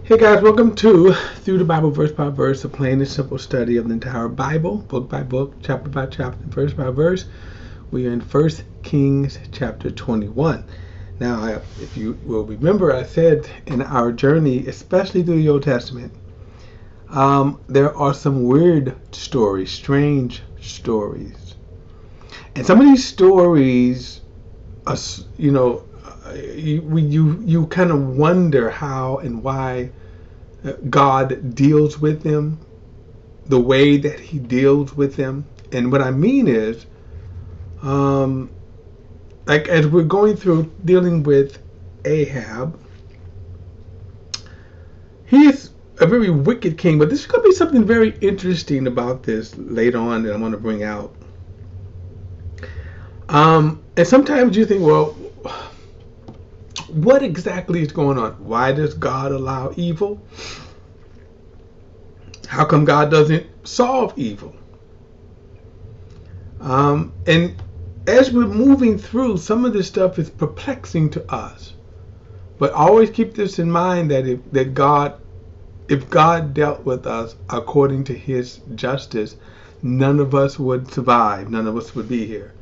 Hey guys, welcome to Through the Bible Verse by Verse, a plain and simple study of the entire Bible, book by book, chapter by chapter, verse by verse. We are in 1 Kings chapter 21. Now, if you will remember, I said in our journey, especially through the Old Testament, there are some weird stories, strange stories. And some of these stories, you kind of wonder how and why God deals with them, the way that He deals with them. And what I mean is, like as we're going through dealing with Ahab, he is a very wicked king. But there's going to be something very interesting about this later on that I want to bring out. And sometimes you think, well, what exactly is going on? Why does God allow evil? How come God doesn't solve evil? And as we're moving through, some of this stuff is perplexing to us. But always keep this in mind that if God dealt with us according to His justice, none of us would survive. None of us would be here.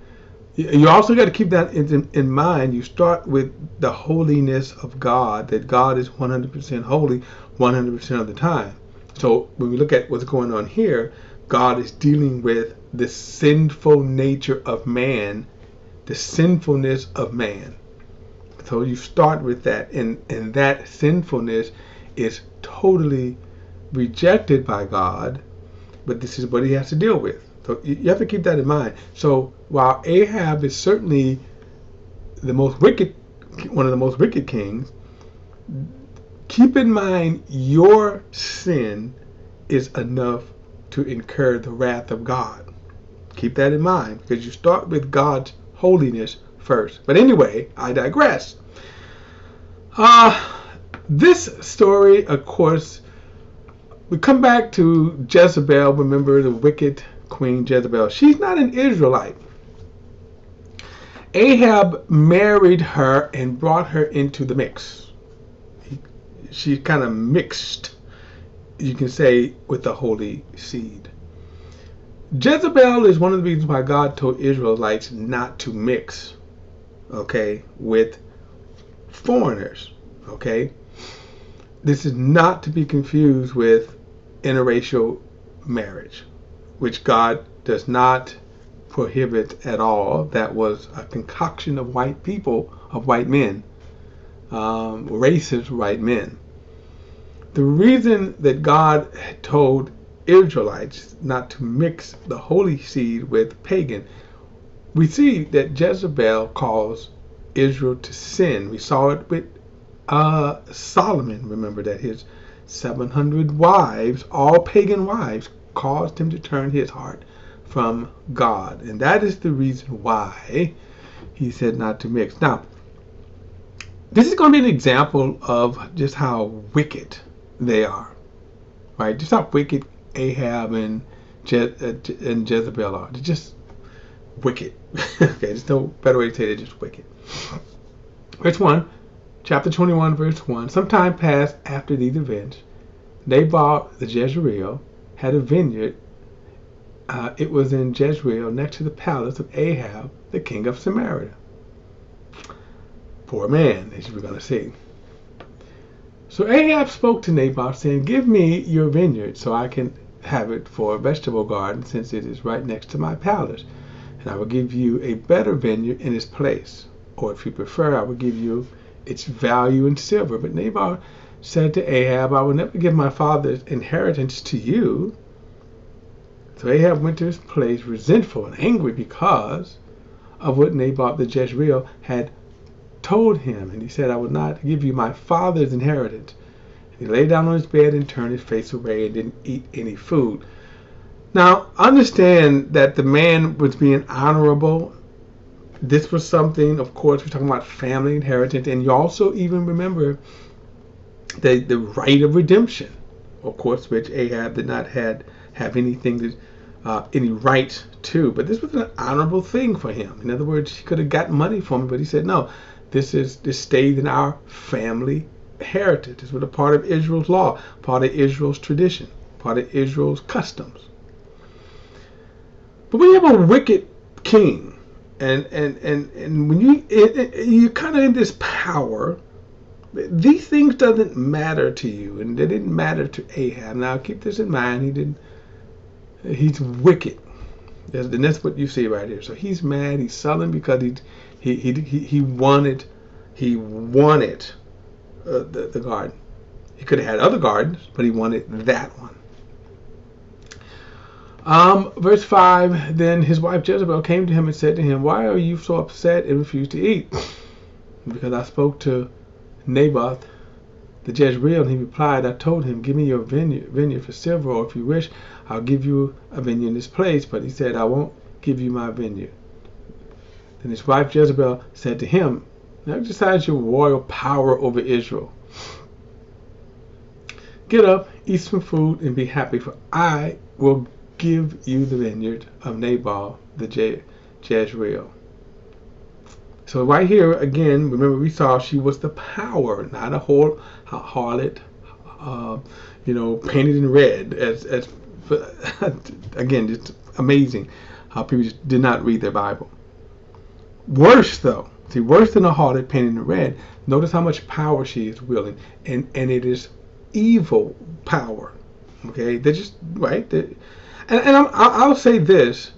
You also got to keep that in mind. You start with the holiness of God, that God is 100% holy 100% of the time. So when we look at what's going on here, God is dealing with the sinful nature of man, the sinfulness of man. So you start with that, and that sinfulness is totally rejected by God, but this is what He has to deal with. So you have to keep that in mind. So while Ahab is certainly one of the most wicked kings, keep in mind your sin is enough to incur the wrath of God. Keep that in mind, because you start with God's holiness first. But anyway, I digress. This story, of course, we come back to Jezebel. Remember the wicked Queen Jezebel. She's not an Israelite. Ahab married her and brought her into the mix. She kind of mixed, you can say, with the holy seed. Jezebel is one of the reasons why God told Israelites not to mix, with foreigners, This is not to be confused with interracial marriage, which God does not prohibit at all. That was a concoction of white people, of white men, racist white men. The reason that God told Israelites not to mix the holy seed with pagan, we see that Jezebel caused Israel to sin. We saw it with Sullivan. Remember that his 700 wives, all pagan wives, caused him to turn his heart from God. And that is the reason why He said not to mix. Now, this is going to be an example of just how wicked they are, right? Just how wicked Ahab and Jezebel are. They're just wicked. There's no better way to say it. They're just wicked. Verse 1, chapter 21, verse 1. Some time passed after these events. Nabal the Jezreel had a vineyard. It was in Jezreel, next to the palace of Ahab, the king of Samaria. Poor man, as we're going to see. So Ahab spoke to Nabal, saying, "Give me your vineyard so I can have it for a vegetable garden, since it is right next to my palace. And I will give you a better vineyard in its place. Or if you prefer, I will give you its value in silver." But Nabal said to Ahab, "I will never give my father's inheritance to you." So Ahab went to his place resentful and angry because of what Nabal the Jezreel had told him. And he said, "I will not give you my father's inheritance." And he lay down on his bed and turned his face away and didn't eat any food. Now, understand that the man was being honorable. This was something, of course, we're talking about family inheritance. And you also even remember the right of redemption, of course, which Ahab did not have anything to any right to. But this was an honorable thing for him. In other words, he could have got money from him, but he said, "No, this stays in our family heritage. This was a part of Israel's law, part of Israel's tradition, part of Israel's customs. But when you have a wicked king, and when you're kind of in this power, these things doesn't matter to you, and they didn't matter to Ahab. Now keep this in mind. He's wicked, and that's what you see right here. So he's mad. He's sullen because he wanted the garden. He could have had other gardens, but he wanted that one. Verse 5, then his wife Jezebel came to him and said to him, why are you so upset and refuse to eat? Because I spoke to Naboth the Jezreel, and he replied, I told him, give me your vineyard for silver, or if you wish, I'll give you a vineyard in this place. But he said, I won't give you my vineyard. Then his wife Jezebel said to him, now exercise your royal power over Israel. Get up, eat some food, and be happy, for I will give you the vineyard of Nabal the Jezreel. So right here again, remember we saw she was the power, not a harlot, painted in red. As again, it's amazing how people just did not read their Bible. Worse though, worse than a harlot painted in red. Notice how much power she is wielding, and it is evil power. Okay, they're just right. I'll say this.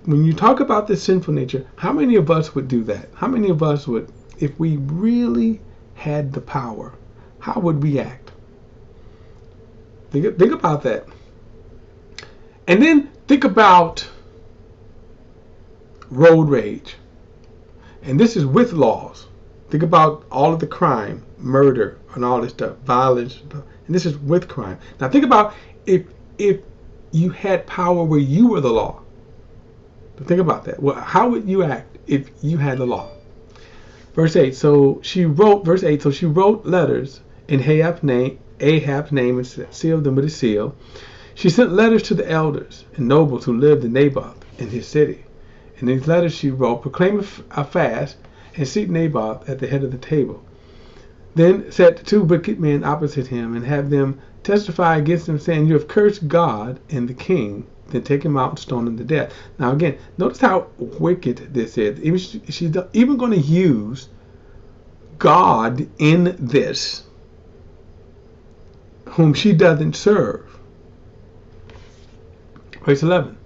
When you talk about the sinful nature, how many of us would do that? How many of us would, if we really had the power, how would we act? Think about that. And then think about road rage. And this is with laws. Think about all of the crime, murder, and all this stuff, violence. And this is with crime. Now think about if you had power where you were the law. But think about that. Well, how would you act if you had the law? Verse 8. So she wrote letters in Ahab's name and sealed them with a seal. She sent letters to the elders and nobles who lived in Naboth in his city. In these letters she wrote, proclaim a fast and seat Naboth at the head of the table. Then set the two wicked men opposite him and have them testify against him, saying, you have cursed God and the king. Then take him out and stone him to death. Now again, notice how wicked this is. She's even going to use God in this, whom she doesn't serve. Verse 11.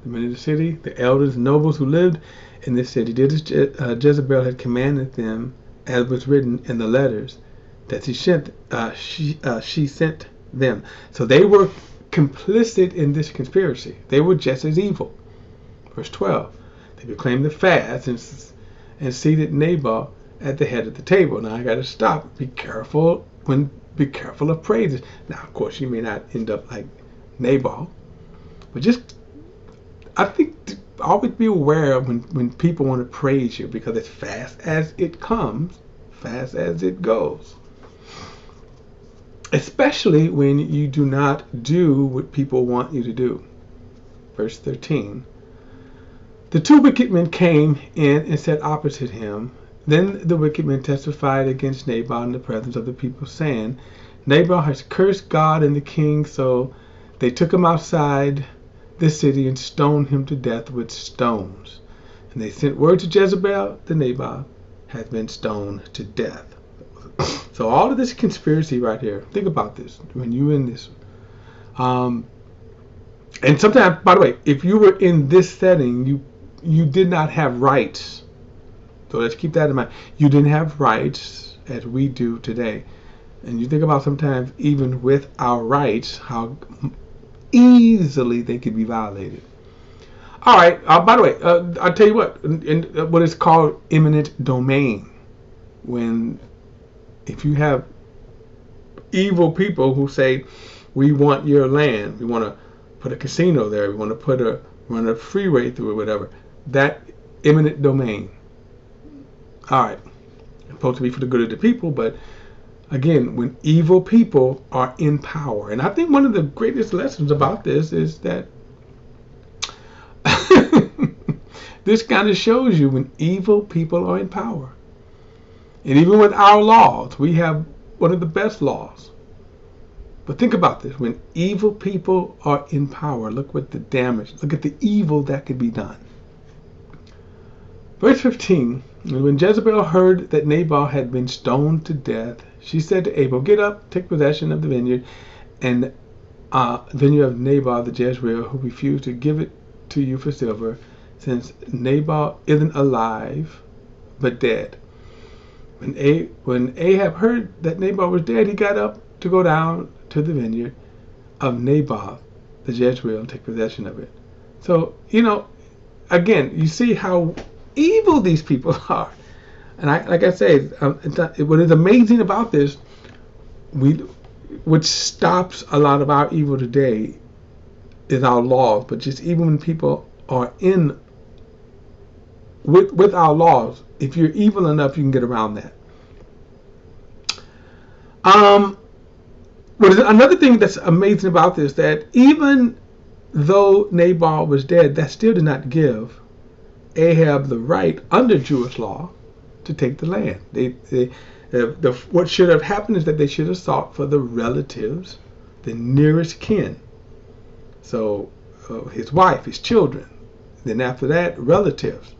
The men of the city, the elders and nobles who lived in this city, did as Jezebel had commanded them, as was written in the letters that she sent them. So they were complicit in this conspiracy. They were just as evil. Verse 12. They proclaimed the fast and seated Nabal at the head of the table. Now I got to stop. Be careful of praises. Now of course you may not end up like Nabal, but I think always be aware of when people want to praise you, because it's fast as it comes, fast as it goes. Especially when you do not do what people want you to do. Verse 13. The two wicked men came in and sat opposite him. Then the wicked men testified against Nabal in the presence of the people, saying, Nabal has cursed God and the king. So they took him outside the city and stoned him to death with stones. And they sent word to Jezebel that Nabal had been stoned to death. So all of this conspiracy right here, think about this when you're in this. And sometimes, by the way, if you were in this setting, you did not have rights. So let's keep that in mind. You didn't have rights as we do today. And you think about sometimes even with our rights, how easily they could be violated. All right. By the way, I'll tell you what is called eminent domain. If you have evil people who say, we want your land, we want to put a casino there, we want to run a freeway through it, whatever, that eminent domain. All right. It's supposed to be for the good of the people, but again, when evil people are in power, and I think one of the greatest lessons about this is that this kind of shows you when evil people are in power. And even with our laws, we have one of the best laws. But think about this. When evil people are in power, look what the damage, look at the evil that could be done. Verse 15, and when Jezebel heard that Nabal had been stoned to death, she said to Abel, get up, take possession of the vineyard, and vineyard of Nabal the Jezreel, who refused to give it to you for silver, since Nabal isn't alive, but dead. When Ahab heard that Nabal was dead, he got up to go down to the vineyard of Nabal the Jezreel and take possession of it. So, again, you see how evil these people are. And like I say, what is amazing about this, which stops a lot of our evil today, is our laws. But just even when people are with our laws, if you're evil enough, you can get around that. Another thing that's amazing about this, that even though Nabal was dead, that still did not give Ahab the right under Jewish law to take the land. What should have happened is that they should have sought for the relatives, the nearest kin. So his wife, his children. Then after that, relatives.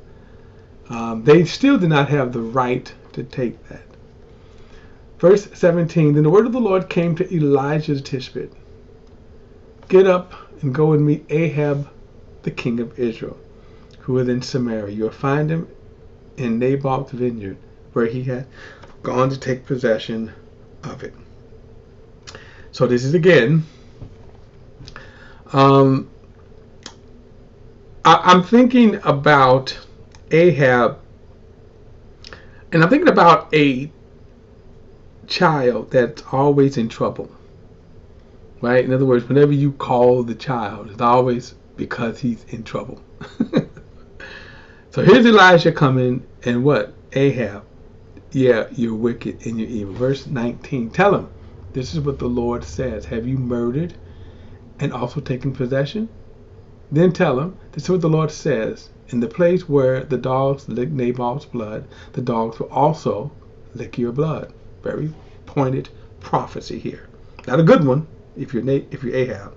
They still did not have the right to take that. Verse 17, then the word of the Lord came to Elijah the Tishbite. Get up and go and meet Ahab, the king of Israel, who is in Samaria. You'll find him in Nabal's vineyard, where he had gone to take possession of it. So this is again, I'm thinking about Ahab, and I'm thinking about a child that's always in trouble, right? In other words, whenever you call the child, it's always because he's in trouble. So here's Elijah coming, and what? Ahab, yeah, you're wicked and you're evil. Verse 19, tell him, this is what the Lord says. Have you murdered and also taken possession? Then tell him, this is what the Lord says. In the place where the dogs lick Nabal's blood, the dogs will also lick your blood. Very pointed prophecy here. Not a good one if you're Ahab.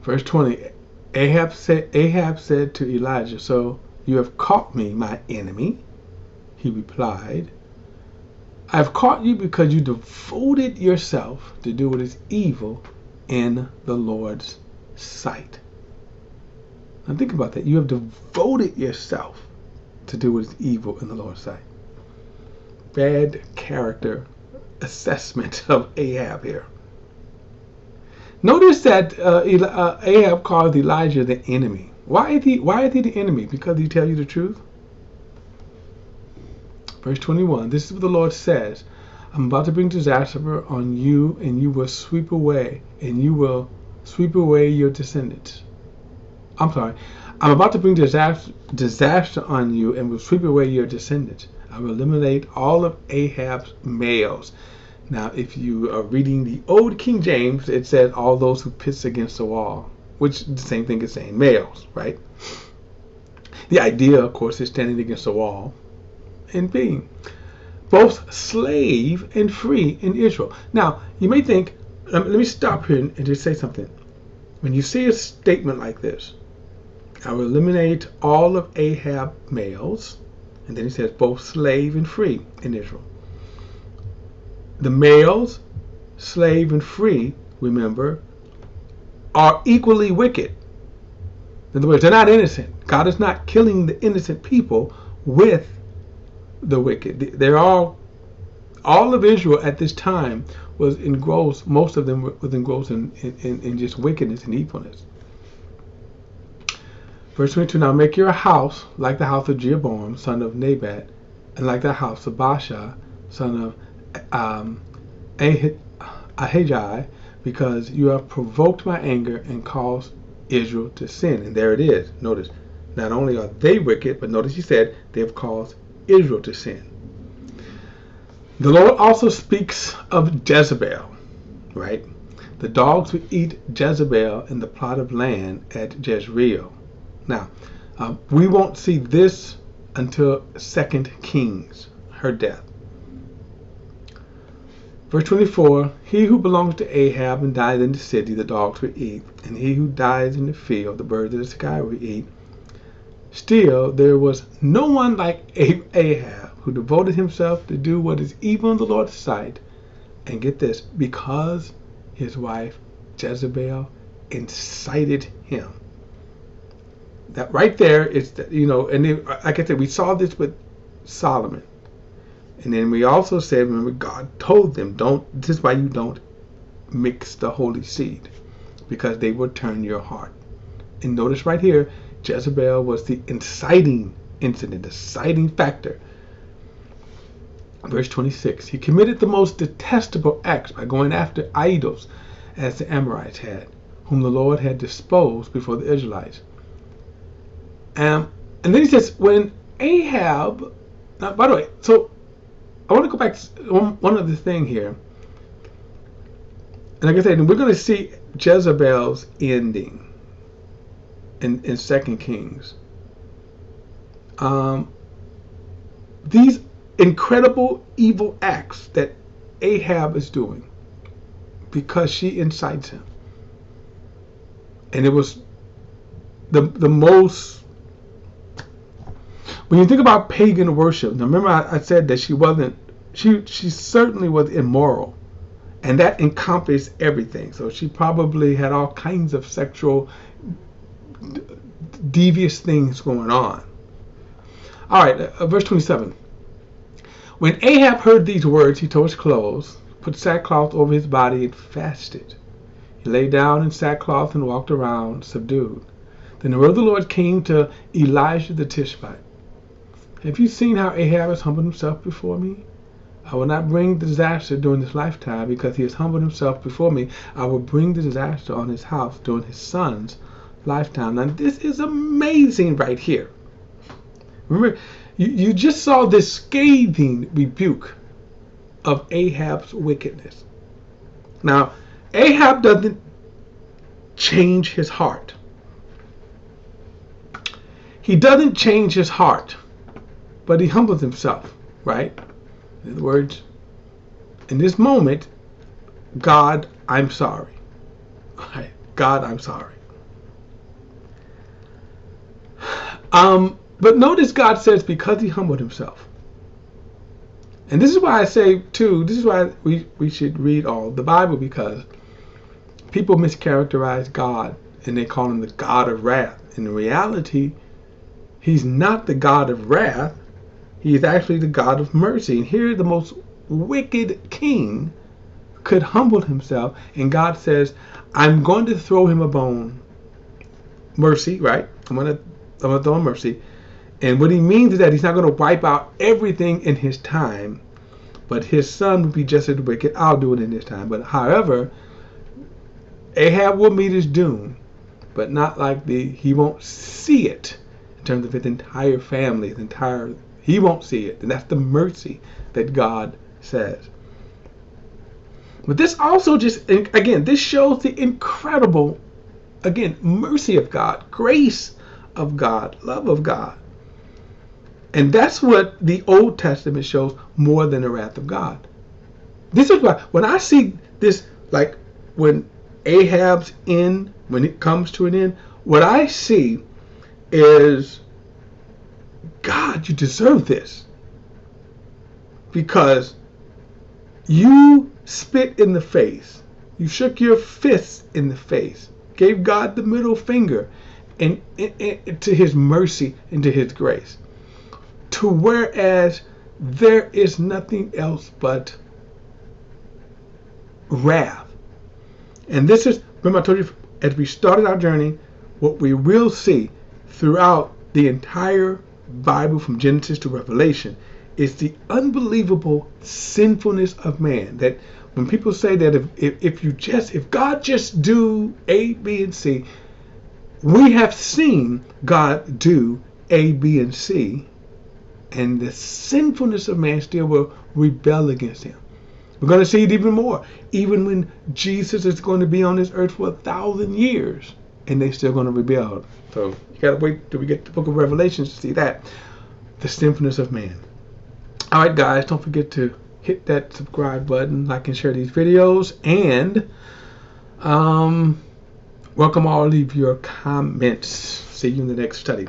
Verse 20. Ahab said to Elijah, so you have caught me, my enemy. He replied, I have caught you because you devoted yourself to do what is evil in the Lord's sight. Now think about that. You have devoted yourself to do what is evil in the Lord's sight. Bad character assessment of Ahab here. Notice that Ahab called Elijah the enemy. Why is he the enemy? Because he tell you the truth? Verse 21, this is what the Lord says. I'm about to bring disaster on you, and you will sweep away your descendants. I'm about to bring disaster on you and will sweep away your descendants. I will eliminate all of Ahab's males. Now, if you are reading the old King James, it says all those who piss against the wall, which is the same thing as saying males, right? The idea, of course, is standing against the wall and being both slave and free in Israel. Now, you may think, let me stop here and just say something. When you see a statement like this, I will eliminate all of Ahab males, and then he says both slave and free in Israel. The males, slave and free, remember, are equally wicked. In other words, they're not innocent. God is not killing the innocent people with the wicked. They're all of Israel at this time was engrossed, most of them was engrossed in just wickedness and evilness. Verse 22, now make your house like the house of Jeroboam, son of Nebat, and like the house of Baasha, son of Ahijah, because you have provoked my anger and caused Israel to sin. And there it is. Notice, not only are they wicked, but notice he said they have caused Israel to sin. The Lord also speaks of Jezebel, right? The dogs would eat Jezebel in the plot of land at Jezreel. Now, we won't see this until 2 Kings, her death. Verse 24, he who belongs to Ahab and dies in the city, the dogs will eat, and he who dies in the field, the birds of the sky will eat. Still, there was no one like Ahab, who devoted himself to do what is evil in the Lord's sight. And get this, because his wife Jezebel incited him. That right there is, and then, like I said, we saw this with Solomon. And then we also said, remember, God told them, this is why you don't mix the holy seed, because they will turn your heart. And notice right here, Jezebel was the inciting incident, the inciting factor. Verse 26, he committed the most detestable acts by going after idols, as the Amorites had, whom the Lord had disposed before the Israelites. And then he says, when Ahab, now, by the way, so I want to go back to one other thing here. And like I said, we're going to see Jezebel's ending in 2 Kings. These incredible evil acts that Ahab is doing because she incites him. And it was the most, when you think about pagan worship, now remember I said that she certainly was immoral, and that encompassed everything. So she probably had all kinds of sexual devious things going on. All right, verse 27. When Ahab heard these words, he tore his clothes, put sackcloth over his body, and fasted. He lay down in sackcloth and walked around, subdued. Then the word of the Lord came to Elijah the Tishbite. Have you seen how Ahab has humbled himself before me? I will not bring disaster during his lifetime, because he has humbled himself before me. I will bring the disaster on his house during his son's lifetime. Now this is amazing right here. Remember, you just saw this scathing rebuke of Ahab's wickedness. Now, Ahab doesn't change his heart. He doesn't change his heart, but he humbles himself, right? In other words, in this moment, God, I'm sorry. Right? God, I'm sorry. But notice God says, because he humbled himself. And this is why I say, too, this is why we should read all the Bible, because people mischaracterize God and they call him the God of wrath. In reality, he's not the God of wrath. He is actually the God of mercy. And here the most wicked king could humble himself, and God says, I'm going to throw him a bone. Mercy, right? I'm going to throw him mercy. And what he means is that he's not going to wipe out everything in his time, but his son will be just as wicked. I'll do it in his time. But however, Ahab will meet his doom, but not like he won't see it in terms of his entire family, he won't see it. And that's the mercy that God says. But this also this shows the incredible, mercy of God, grace of God, love of God. And that's what the Old Testament shows more than the wrath of God. This is why when I see this, like when Ahab's end, when it comes to an end, what I see is, God, you deserve this. Because you spit in the face. You shook your fists in the face. Gave God the middle finger and to his mercy and to his grace. To whereas there is nothing else but wrath. And this is, remember I told you as we started our journey, what we will see throughout the entire Bible from Genesis to Revelation is the unbelievable sinfulness of man. That when people say that if God just do A, B, and C, we have seen God do A, B, and C, and the sinfulness of man still will rebel against him. We're going to see it even more, even when Jesus is going to be on this earth for 1,000 years, and they're still going to rebel. So you got to wait till we get to the book of Revelation to see that. the sinfulness of man. All right, guys, don't forget to hit that subscribe button, like and share these videos, and welcome all of your comments. See you in the next study.